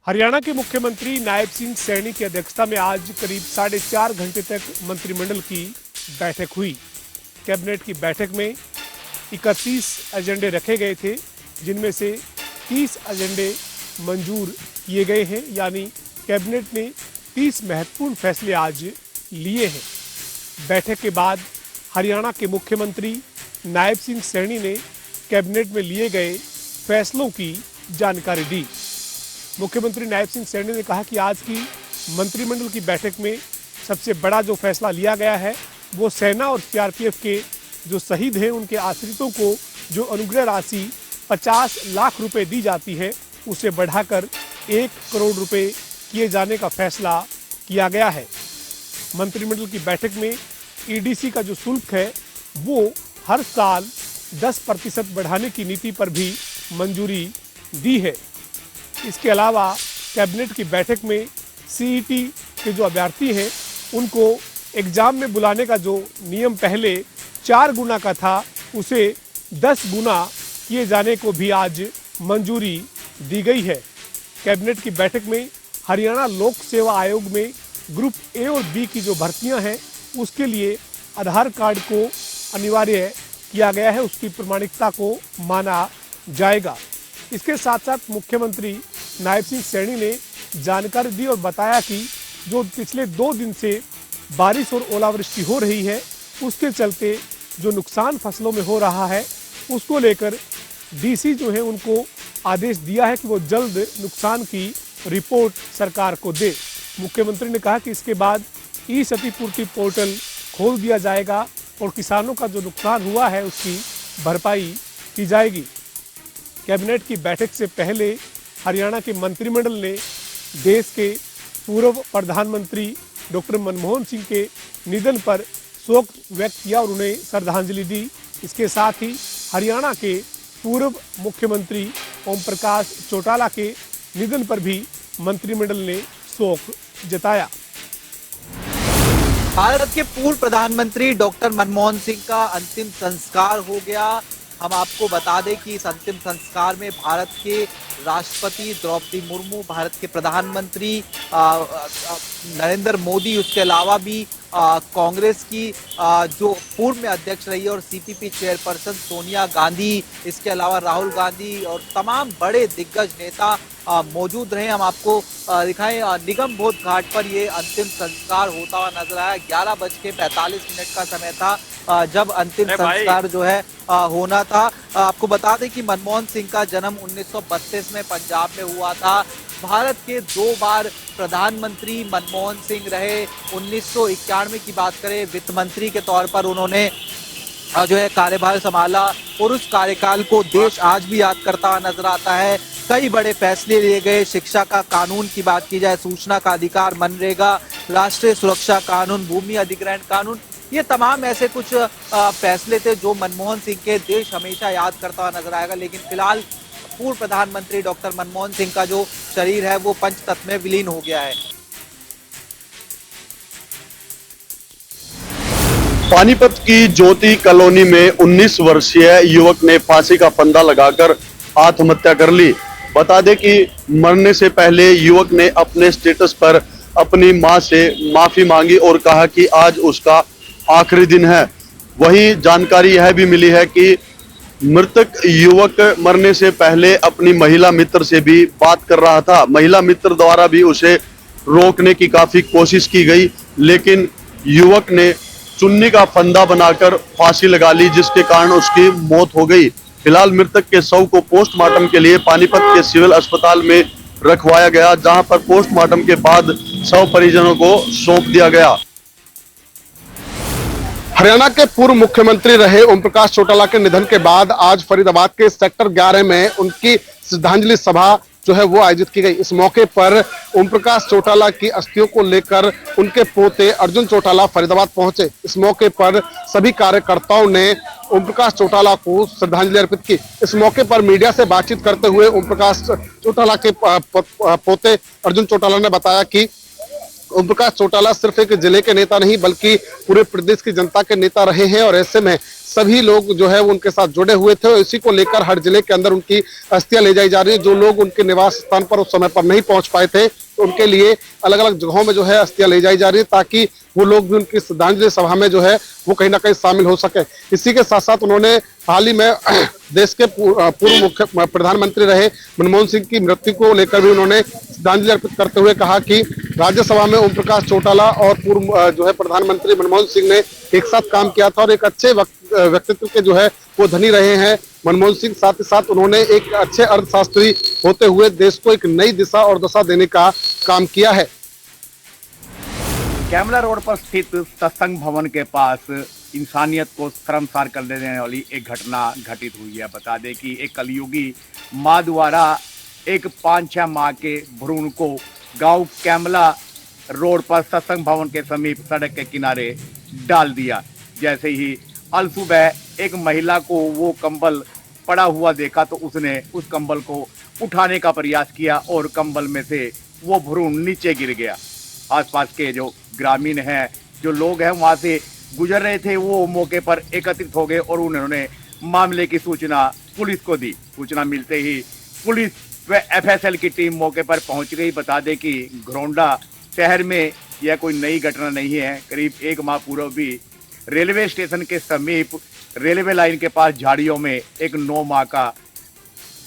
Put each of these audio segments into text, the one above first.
हरियाणा के मुख्यमंत्री नायब सिंह सैनी की अध्यक्षता में आज करीब 4.5 घंटे तक मंत्रिमंडल की बैठक हुई। कैबिनेट की बैठक में 31 एजेंडे रखे गए थे, जिनमें से 30 एजेंडे मंजूर किए गए हैं। यानी कैबिनेट ने 30 महत्वपूर्ण फैसले आज लिए हैं। बैठक के बाद हरियाणा के मुख्यमंत्री नायब सिंह सैनी ने कैबिनेट में लिए गए फैसलों की जानकारी दी। मुख्यमंत्री नायब सिंह सैनी ने कहा कि आज की मंत्रिमंडल की बैठक में सबसे बड़ा जो फैसला लिया गया है वो सेना और सीआरपीएफ के जो शहीद हैं उनके आश्रितों को जो अनुग्रह राशि 50 लाख रुपए दी जाती है उसे बढ़ाकर 1 करोड़ रुपए किए जाने का फैसला किया गया है। मंत्रिमंडल की बैठक में ईडीसी का जो शुल्क है वो हर साल 10% बढ़ाने की नीति पर भी मंजूरी दी है। इसके अलावा कैबिनेट की बैठक में सीईटी के जो अभ्यर्थी हैं उनको एग्जाम में बुलाने का जो नियम पहले 4 गुना का था उसे 10 गुना किए जाने को भी आज मंजूरी दी गई है। कैबिनेट की बैठक में हरियाणा लोक सेवा आयोग में ग्रुप ए और बी की जो भर्तियां हैं उसके लिए आधार कार्ड को अनिवार्य किया गया है, उसकी प्रामाणिकता को माना जाएगा। इसके साथ साथ मुख्यमंत्री नायब सिंह सैनी ने जानकारी दी और बताया कि जो पिछले 2 दिन से बारिश और ओलावृष्टि हो रही है उसके चलते जो नुकसान फसलों में हो रहा है उसको लेकर डीसी जो है उनको आदेश दिया है कि वो जल्द नुकसान की रिपोर्ट सरकार को दे। मुख्यमंत्री ने कहा कि इसके बाद ई क्षतिपूर्ति पोर्टल खोल दिया जाएगा और किसानों का जो नुकसान हुआ है उसकी भरपाई की जाएगी। कैबिनेट की बैठक से पहले हरियाणा के मंत्रिमंडल ने देश के पूर्व प्रधानमंत्री डॉक्टर मनमोहन सिंह के निधन पर शोक व्यक्त किया और उन्हें श्रद्धांजलि दी। इसके साथ ही हरियाणा के पूर्व मुख्यमंत्री ओम प्रकाश चौटाला के निधन पर भी मंत्रिमंडल ने शोक जताया। भारत के पूर्व प्रधानमंत्री डॉक्टर मनमोहन सिंह का अंतिम संस्कार हो गया। हम आपको बता दें कि इस अंतिम संस्कार में भारत के राष्ट्रपति द्रौपदी मुर्मू, भारत के प्रधानमंत्री नरेंद्र मोदी, उसके अलावा भी कांग्रेस की जो पूर्व में अध्यक्ष रही है और सीपीपी चेयरपर्सन सोनिया गांधी, इसके अलावा राहुल गांधी और तमाम बड़े दिग्गज नेता मौजूद रहे। हम आपको दिखाएं, निगम बोध घाट पर ये अंतिम संस्कार होता हुआ नजर आया। 11:45 का समय था जब अंतिम संस्कार जो है होना था। आपको बता दें कि मनमोहन सिंह का जन्म 1932 में पंजाब में हुआ था। भारत के 2 बार प्रधानमंत्री मनमोहन सिंह रहे। 1991 की बात करें, वित्त मंत्री के तौर पर उन्होंने जो है कार्यभार संभाला और उस कार्यकाल को देश आज भी याद करता हुआ नजर आता है। कई बड़े फैसले लिए गए। शिक्षा का कानून की बात की जाए, सूचना का अधिकार, मनरेगा, राष्ट्रीय सुरक्षा कानून, भूमि अधिग्रहण कानून, ये तमाम ऐसे कुछ फैसले थे जो मनमोहन सिंह के देश हमेशा याद करता हुआ नजर आएगा। लेकिन फिलहाल पूर्व प्रधानमंत्री डॉक्टर मनमोहन सिंह का जो शरीर है वो पंचतत्व में विलीन हो गया है। पानीपत की ज्योति कॉलोनी में 19 वर्षीय युवक ने फांसी का फंदा लगाकर आत्महत्या कर ली। बता दें कि मरने से पहले युवक ने अपने स्टेटस पर अपनी मां से माफी मांगी और कहा कि आज उसका आखिरी दिन है। वहीं जानकारी यह भी मिली है कि मृतक युवक मरने से पहले अपनी महिला मित्र से भी बात कर रहा था। महिला मित्र द्वारा भी उसे रोकने की काफी कोशिश की गई, लेकिन युवक ने चुन्नी का फंदा बनाकर फांसी लगा ली, जिसके कारण उसकी मौत हो गई। फिलहाल मृतक के शव को पोस्टमार्टम के लिए पानीपत के सिविल अस्पताल में रखवाया गया, जहां पर पोस्टमार्टम के बाद शव परिजनों को सौंप दिया गया। हरियाणा के पूर्व मुख्यमंत्री रहे ओम प्रकाश चौटाला के निधन के बाद आज फरीदाबाद के सेक्टर 11 में उनकी श्रद्धांजलि सभा जो है वो आयोजित की गई। इस मौके पर ओम प्रकाश चौटाला की अस्थियों को लेकर उनके पोते अर्जुन चौटाला फरीदाबाद पहुंचे। इस मौके पर सभी कार्यकर्ताओं ने ओम प्रकाश चौटाला को श्रद्धांजलि अर्पित की। इस मौके पर मीडिया से बातचीत करते हुए ओम प्रकाश चौटाला के पोते अर्जुन चौटाला ने बताया कि ओम प्रकाश चौटाला सिर्फ एक जिले के नेता नहीं बल्कि पूरे प्रदेश की जनता के नेता रहे हैं और ऐसे में सभी लोग जो है वो उनके साथ जुड़े हुए थे और इसी को लेकर हर जिले के अंदर उनकी अस्थियां ले जाई जा रही है। जो लोग उनके निवास स्थान पर उस समय पर नहीं पहुंच पाए थे तो उनके लिए अलग अलग जगहों में जो है अस्थियां ले जाई जा रही है ताकि वो लोग भी उनकी श्रद्धांजलि सभा में जो है वो कहीं ना कहीं शामिल हो सके। इसी के साथ साथ उन्होंने हाल ही में देश के पूर्व मुख्य प्रधानमंत्री रहे मनमोहन सिंह की मृत्यु को लेकर भी उन्होंने श्रद्धांजलि अर्पित करते हुए कहा कि राज्यसभा में ओम प्रकाश चौटाला और पूर्व जो है प्रधानमंत्री मनमोहन सिंह ने एक साथ काम किया था और एक अच्छे व्यक्तित्व के जो है वो धनी रहे हैं मनमोहन सिंह। साथ ही साथ उन्होंने एक अच्छे अर्थशास्त्री होते हुए देश को एक नई दिशा और दशा देने का काम किया है। कैमला रोड पर स्थित सत्संग भवन के पास इंसानियत को शर्मसार कर देने वाली एक घटना घटित हुई है। बता दें कि एक कलयुगी माँ द्वारा एक 5-6 माह के भ्रूण को गांव कैमला रोड पर सत्संग भवन के समीप सड़क के किनारे डाल दिया। जैसे ही अलसुबह एक महिला को वो कंबल पड़ा हुआ देखा तो उसने उस कंबल को उठाने का प्रयास किया और कंबल में से वो भ्रूण नीचे गिर गया। आसपास के जो ग्रामीण हैं, जो लोग हैं वहां से गुजर रहे थे, वो मौके पर एकत्रित हो गए और उन्होंने मामले की सूचना पुलिस को दी। सूचना मिलते ही पुलिस व एफएसएल की टीम मौके पर पहुंच गई। बता दें कि घरौंडा शहर में यह कोई नई घटना नहीं है। करीब 1 माह पूर्व भी रेलवे स्टेशन के समीप रेलवे लाइन के पास झाड़ियों में एक 9 माह का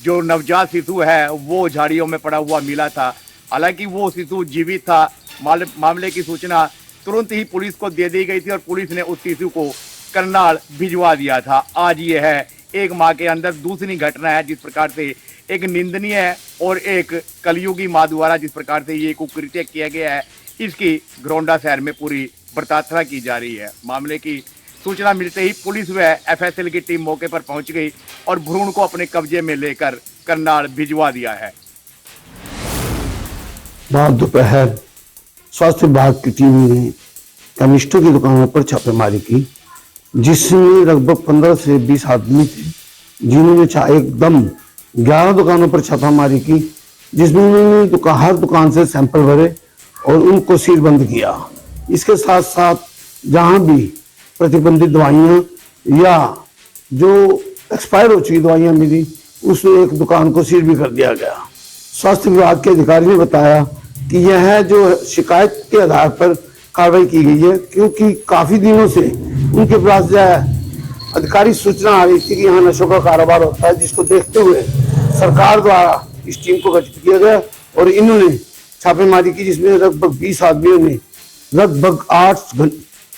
जो नवजात शिशु है वो झाड़ियों में पड़ा हुआ मिला था। हालांकि वो शिशु जीवित था। मामले की सूचना तुरंत ही पुलिस को दे दी गई थी और पुलिस ने उस शिशु को करनाल भिजवा दिया था। आज ये है 1 माह के अंदर दूसरी घटना है जिस प्रकार से एक निंदनीय है और एक कलयुगी माँ द्वारा जिस प्रकार से ये कुकृत्य किया गया है, इसकी घरौंडा शहर में पूरी प्रार्थना की जा रही है। मामले की सूचना मिलते ही पुलिस व एफएसएल की टीम मौके पर पहुंच गई और भ्रूण को अपने कब्जे में लेकर करनाल भिजवा दिया है। रात दोपहर स्वास्थ्य विभाग की टीम ने केमिस्टों की दुकानों पर छापेमारी की, जिसमें लगभग 15 से 20 आदमी थे जिन्होंने एकदम 11 दुकानों पर छापामारी की, जिसमें उन्होंने हर दुकान से सैंपल भरे और उनको सीलबंद किया। इसके साथ साथ जहां भी प्रतिबंधित दवाइयां या जो एक्सपायर हो चुकी दवाइयां मिली, उस एक दुकान को सील भी कर दिया गया। स्वास्थ्य विभाग के अधिकारी ने बताया कि यह जो शिकायत के आधार पर कार्रवाई की गई है, क्योंकि काफी दिनों से उनके पास अधिकारी सूचना आ रही थी कि यहाँ नशों का कारोबार होता है, जिसको देखते हुए सरकार द्वारा इस टीम को गठित किया गया और इन्होंने छापेमारी की, जिसमें लगभग 20 आदमियों ने लगभग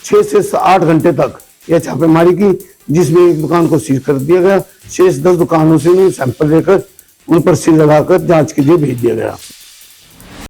6 से 8 घंटे तक यह छापेमारी की, जिसमें एक दुकान को सील कर दिया गया। शेष 10 दुकानों से सैंपल लेकर उन पर सील लगाकर जांच के लिए भेज दिया गया।